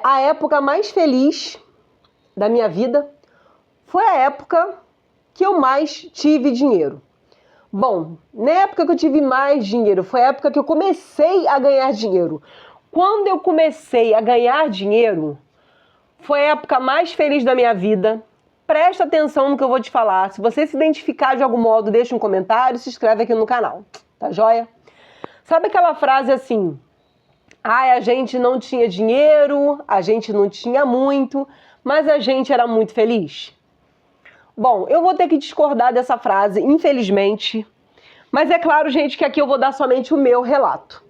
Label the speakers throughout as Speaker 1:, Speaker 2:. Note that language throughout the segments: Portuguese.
Speaker 1: A época mais feliz da minha vida foi a época que eu mais tive dinheiro. Bom, na época que eu tive mais dinheiro, foi a época que eu comecei a ganhar dinheiro. Quando eu comecei a ganhar dinheiro, foi a época mais feliz da minha vida. Presta atenção no que eu vou te falar. Se você se identificar de algum modo, deixa um comentário, se inscreve aqui no canal. Tá joia? Sabe aquela frase assim: ai, a gente não tinha dinheiro, a gente não tinha muito, mas a gente era muito feliz? Bom, eu vou ter que discordar dessa frase, infelizmente. Mas é claro, gente, que aqui eu vou dar somente o meu relato.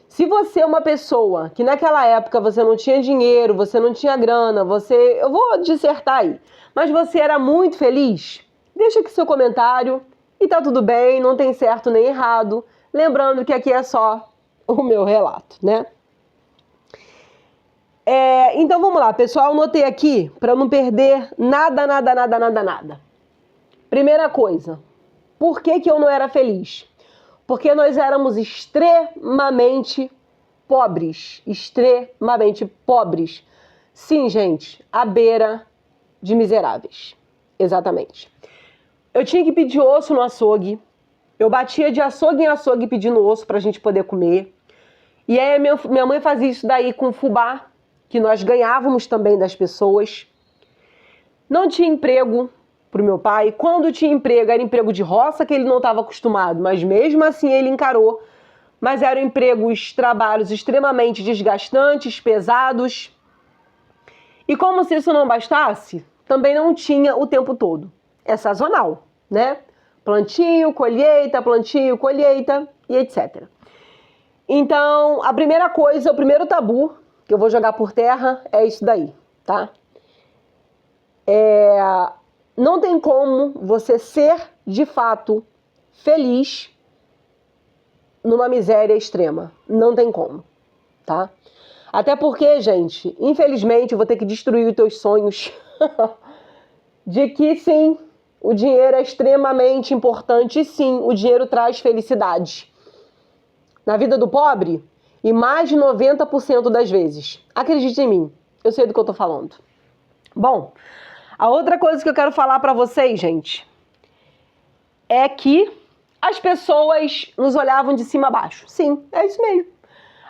Speaker 1: Se você é uma pessoa que naquela época você não tinha dinheiro, você não tinha grana, eu vou dissertar aí, mas você era muito feliz, deixa aqui seu comentário e tá tudo bem, não tem certo nem errado. Lembrando que aqui é só o meu relato, né? Então vamos lá, pessoal, anotei aqui para não perder nada. Primeira coisa, por que eu não era feliz? Porque nós éramos extremamente pobres. Sim, gente, à beira de miseráveis. Exatamente. Eu tinha que pedir osso no açougue. Eu batia de açougue em açougue pedindo osso pra gente poder comer. E aí minha mãe fazia isso daí com fubá, que nós ganhávamos também das pessoas. Não tinha emprego pro meu pai. Quando tinha emprego, era emprego de roça que ele não estava acostumado, mas mesmo assim ele encarou. Mas eram empregos, trabalhos extremamente desgastantes, pesados. E como se isso não bastasse, também não tinha o tempo todo. É sazonal, né? Plantio, colheita e etc. Então, a primeira coisa, o primeiro tabu que eu vou jogar por terra é isso daí, tá? Não tem como você ser, de fato, feliz numa miséria extrema. Não tem como, tá? Até porque, gente, infelizmente, eu vou ter que destruir os teus sonhos de que, sim, o dinheiro é extremamente importante e, sim, o dinheiro traz felicidade. Na vida do pobre, e mais de 90% das vezes. Acredite em mim, eu sei do que eu tô falando. Bom, a outra coisa que eu quero falar pra vocês, gente, é que as pessoas nos olhavam de cima a baixo. Sim, é isso mesmo.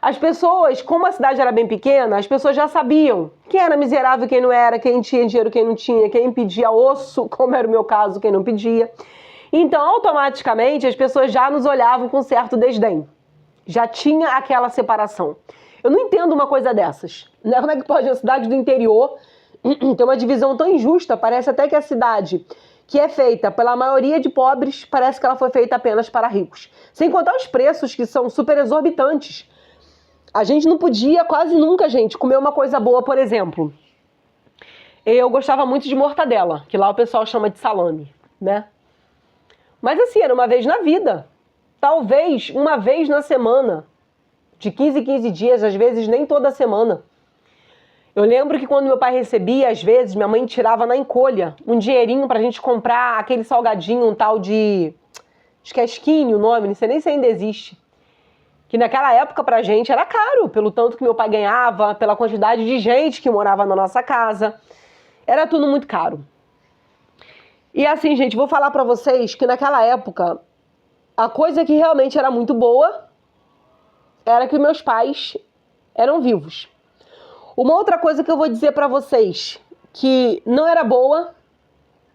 Speaker 1: As pessoas, como a cidade era bem pequena, as pessoas já sabiam quem era miserável, quem não era, quem tinha dinheiro, quem não tinha, quem pedia osso, como era o meu caso, quem não pedia. Então, automaticamente, as pessoas já nos olhavam com certo desdém. Já tinha aquela separação. Eu não entendo uma coisa dessas, né? Como é que pode uma cidade do interior ter uma divisão tão injusta? Parece até que a cidade que é feita pela maioria de pobres, parece que ela foi feita apenas para ricos. Sem contar os preços, que são super exorbitantes. A gente não podia quase nunca, gente, comer uma coisa boa, por exemplo. Eu gostava muito de mortadela, que lá o pessoal chama de salame, né? Mas assim, era uma vez na vida. Talvez uma vez na semana. De 15 em 15 dias, às vezes nem toda semana. Eu lembro que quando meu pai recebia, às vezes, minha mãe tirava na encolha um dinheirinho pra gente comprar aquele salgadinho, um tal de... acho que é skinny o nome, não sei nem se ainda existe. Que naquela época pra gente era caro, pelo tanto que meu pai ganhava, pela quantidade de gente que morava na nossa casa. Era tudo muito caro. E assim, gente, vou falar pra vocês que naquela época, a coisa que realmente era muito boa era que meus pais eram vivos. Uma outra coisa que eu vou dizer pra vocês, que não era boa,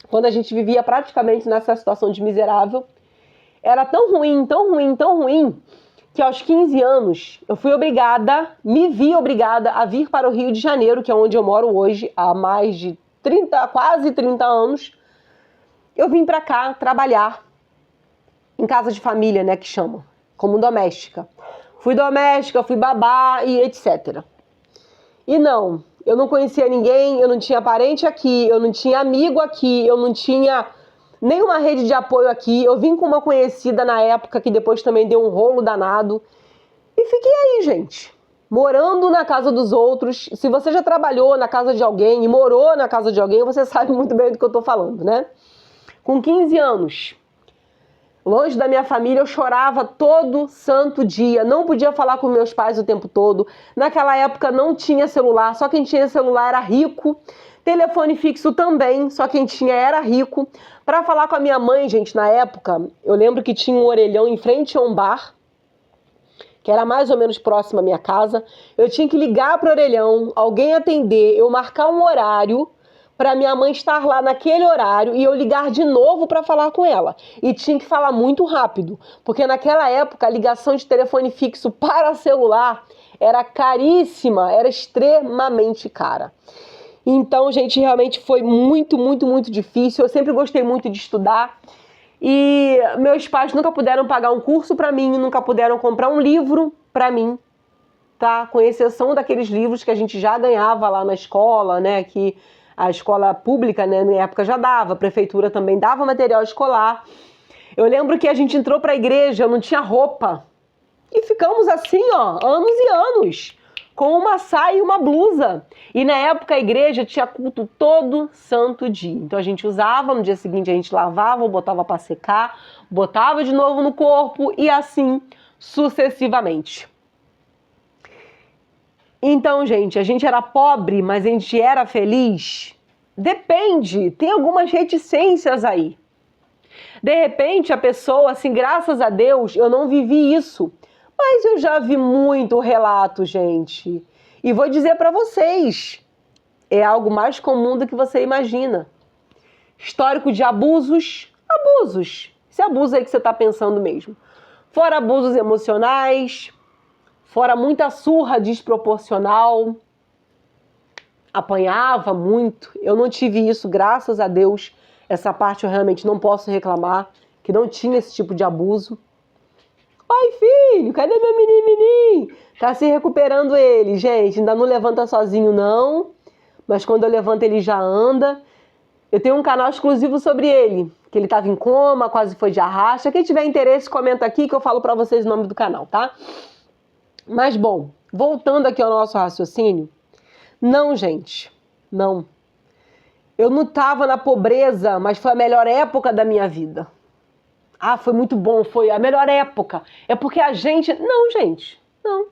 Speaker 1: quando a gente vivia praticamente nessa situação de miserável, era tão ruim, que aos 15 anos eu fui obrigada, me vi obrigada a vir para o Rio de Janeiro, que é onde eu moro hoje, há mais de quase 30 anos. Eu vim pra cá trabalhar em casa de família, né, que chamam, como doméstica. Fui doméstica, fui babá e etc. E não, eu não conhecia ninguém, eu não tinha parente aqui, eu não tinha amigo aqui, eu não tinha nenhuma rede de apoio aqui. Eu vim com uma conhecida na época, que depois também deu um rolo danado. E fiquei aí, gente, morando na casa dos outros. Se você já trabalhou na casa de alguém e morou na casa de alguém, você sabe muito bem do que eu tô falando, né? Com 15 anos, Longe da minha família, eu chorava todo santo dia. Não podia falar com meus pais o tempo todo. Naquela época não tinha celular, só quem tinha celular era rico. Telefone fixo também, só quem tinha era rico. Para falar com a minha mãe, gente, na época, eu lembro que tinha um orelhão em frente a um bar, que era mais ou menos próximo à minha casa. Eu tinha que ligar para o orelhão, alguém atender, eu marcar um horário para minha mãe estar lá naquele horário e eu ligar de novo para falar com ela. E tinha que falar muito rápido, porque naquela época a ligação de telefone fixo para celular era caríssima, era extremamente cara. Então, gente, realmente foi muito, muito, muito difícil. Eu sempre gostei muito de estudar. E meus pais nunca puderam pagar um curso para mim, nunca puderam comprar um livro para mim, tá? Com exceção daqueles livros que a gente já ganhava lá na escola, né? Que a escola pública, né, na época já dava, a prefeitura também dava material escolar. Eu lembro que a gente entrou para a igreja, não tinha roupa. E ficamos assim, ó, anos e anos, com uma saia e uma blusa. E na época a igreja tinha culto todo santo dia. Então a gente usava, no dia seguinte a gente lavava, botava para secar, botava de novo no corpo e assim sucessivamente. Então, gente, a gente era pobre, mas a gente era feliz? Depende, tem algumas reticências aí. De repente a pessoa, assim, graças a Deus, eu não vivi isso. Mas eu já vi muito relato, gente. E vou dizer para vocês, é algo mais comum do que você imagina. Histórico de abusos, abusos. Esse abuso aí que você está pensando mesmo. Fora abusos emocionais, fora muita surra desproporcional. Apanhava muito. Eu não tive isso, graças a Deus. Essa parte eu realmente não posso reclamar, que não tinha esse tipo de abuso. Oi, filho, cadê meu menino? Tá se recuperando ele, gente. Ainda não levanta sozinho, não. Mas quando eu levanto, ele já anda. Eu tenho um canal exclusivo sobre ele, que ele tava em coma, quase foi de arrasto. Quem tiver interesse, comenta aqui que eu falo pra vocês o nome do canal, tá? Mas, bom, voltando aqui ao nosso raciocínio. Não, gente, não. Eu não tava na pobreza, mas foi a melhor época da minha vida. Ah, foi muito bom, foi a melhor época. É porque a gente... Não, gente, não.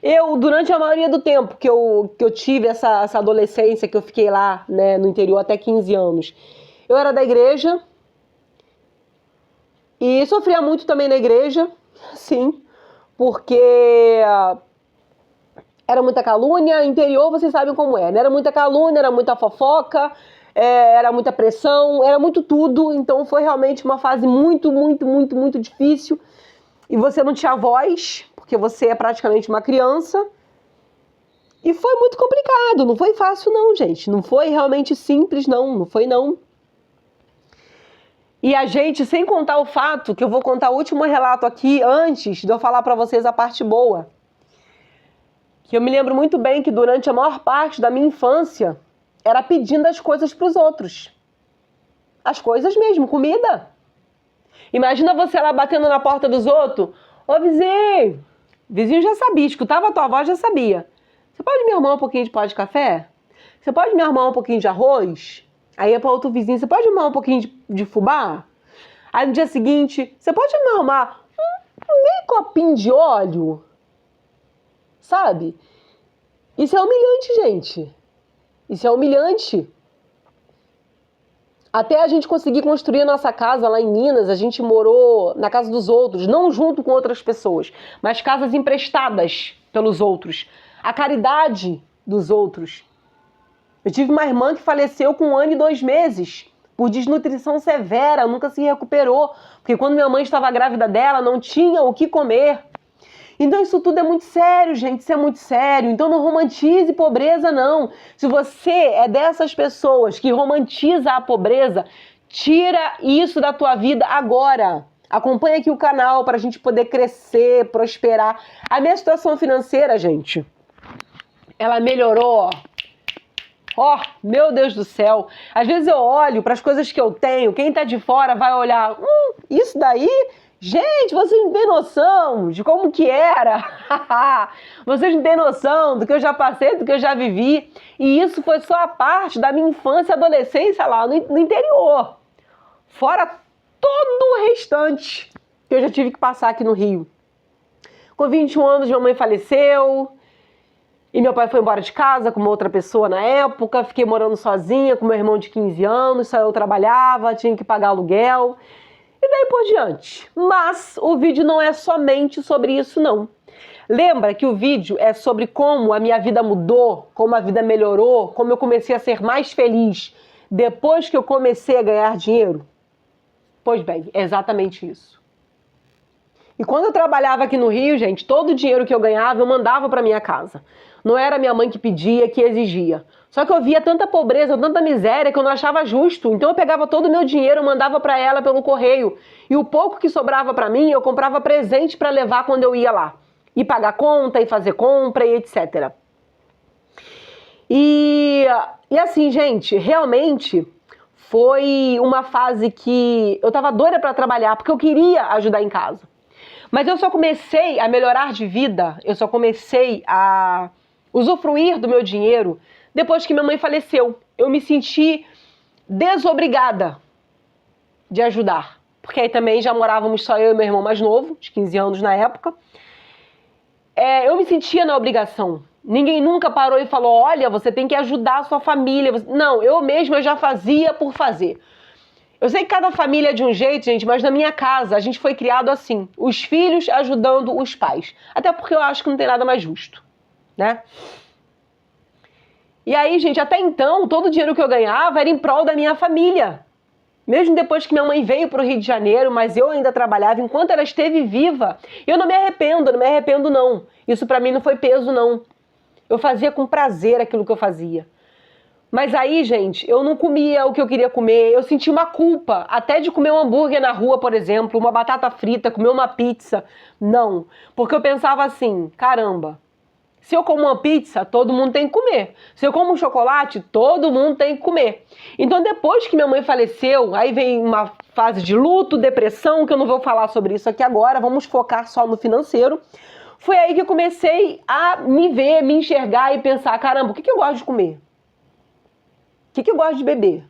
Speaker 1: Eu, durante a maioria do tempo que eu tive essa adolescência, que eu fiquei lá, né, no interior até 15 anos, eu era da igreja e sofria muito também na igreja, sim, porque era muita calúnia. Interior, vocês sabem como é, né? Era muita calúnia, era muita fofoca, era muita pressão, era muito tudo. Então foi realmente uma fase muito, muito, muito, muito difícil. E você não tinha voz, porque você é praticamente uma criança. E foi muito complicado, não foi fácil não, gente. Não foi realmente simples, não. Não foi, não. E a gente, sem contar o fato, que eu vou contar o último relato aqui, antes de eu falar pra vocês a parte boa. Que eu me lembro muito bem que durante a maior parte da minha infância, era pedindo as coisas pros outros. As coisas mesmo, comida. Imagina você lá batendo na porta dos outros. Ô, vizinho! Vizinho já sabia, escutava a tua voz, já sabia. Você pode me arrumar um pouquinho de pó de café? Você pode me arrumar um pouquinho de arroz? Aí é para outro vizinho, você pode me arrumar um pouquinho de fubá? Aí no dia seguinte, você pode me arrumar meio copinho de óleo? Sabe? Isso é humilhante, gente. Isso é humilhante. Até a gente conseguir construir a nossa casa lá em Minas, a gente morou na casa dos outros, não junto com outras pessoas, mas casas emprestadas pelos outros. A caridade dos outros. Eu tive uma irmã que faleceu com 1 ano e 2 meses, por desnutrição severa, nunca se recuperou, porque quando minha mãe estava grávida dela, não tinha o que comer. Então isso tudo é muito sério, gente, isso é muito sério. Então não romantize pobreza, não. Se você é dessas pessoas que romantiza a pobreza, tira isso da tua vida agora. Acompanha aqui o canal para a gente poder crescer, prosperar. A minha situação financeira, gente, ela melhorou, ó, meu Deus do céu. Às vezes eu olho para as coisas que eu tenho, quem tá de fora vai olhar, isso daí... Gente, vocês não têm noção de como que era. Vocês não têm noção do que eu já passei, do que eu já vivi. E isso foi só a parte da minha infância e adolescência lá no interior. Fora todo o restante que eu já tive que passar aqui no Rio. Com 21 anos, minha mãe faleceu e meu pai foi embora de casa com uma outra pessoa na época. Fiquei morando sozinha com meu irmão de 15 anos, só eu trabalhava, tinha que pagar aluguel e daí por diante. Mas o vídeo não é somente sobre isso, não. Lembra que o vídeo é sobre como a minha vida mudou, como a vida melhorou, como eu comecei a ser mais feliz depois que eu comecei a ganhar dinheiro? Pois bem, é exatamente isso. E quando eu trabalhava aqui no Rio, gente, todo o dinheiro que eu ganhava eu mandava para minha casa. Não era minha mãe que pedia, que exigia. Só que eu via tanta pobreza, tanta miséria que eu não achava justo. Então eu pegava todo o meu dinheiro, mandava para ela pelo correio. E o pouco que sobrava para mim, eu comprava presente para levar quando eu ia lá. E pagar conta, e fazer compra, e etc. E assim, gente, realmente foi uma fase que eu tava doida para trabalhar, porque eu queria ajudar em casa. Mas eu só comecei a melhorar de vida, eu só comecei a usufruir do meu dinheiro depois que minha mãe faleceu. Eu me senti desobrigada de ajudar, porque aí também já morávamos só eu e meu irmão mais novo, de 15 anos na época. Eu me sentia na obrigação. Ninguém nunca parou e falou, olha, você tem que ajudar a sua família. Não, eu mesma já fazia por fazer. Eu sei que cada família é de um jeito, gente, mas na minha casa a gente foi criado assim, os filhos ajudando os pais. Até porque eu acho que não tem nada mais justo, né? E aí, gente, até então, todo o dinheiro que eu ganhava era em prol da minha família. Mesmo depois que minha mãe veio para o Rio de Janeiro, mas eu ainda trabalhava enquanto ela esteve viva. Eu não me arrependo não. Isso para mim não foi peso, não. Eu fazia com prazer aquilo que eu fazia. Mas aí, gente, eu não comia o que eu queria comer, eu sentia uma culpa, até de comer um hambúrguer na rua, por exemplo, uma batata frita, comer uma pizza. Não, porque eu pensava assim, caramba, se eu como uma pizza, todo mundo tem que comer. Se eu como um chocolate, todo mundo tem que comer. Então, depois que minha mãe faleceu, aí vem uma fase de luto, depressão, que eu não vou falar sobre isso aqui agora, vamos focar só no financeiro. Foi aí que eu comecei a me ver, me enxergar e pensar, caramba, o que eu gosto de comer? O que eu gosto de beber?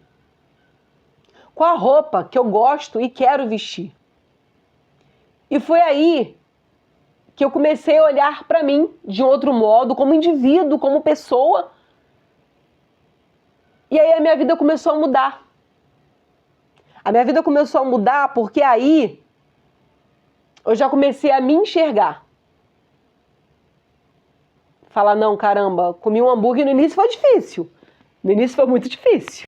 Speaker 1: Qual a roupa que eu gosto e quero vestir? E foi aí que eu comecei a olhar para mim de outro modo, como indivíduo, como pessoa. E aí a minha vida começou a mudar. A minha vida começou a mudar porque aí eu já comecei a me enxergar. Falar, não, caramba, comi um hambúrguer no início foi difícil. No início foi muito difícil.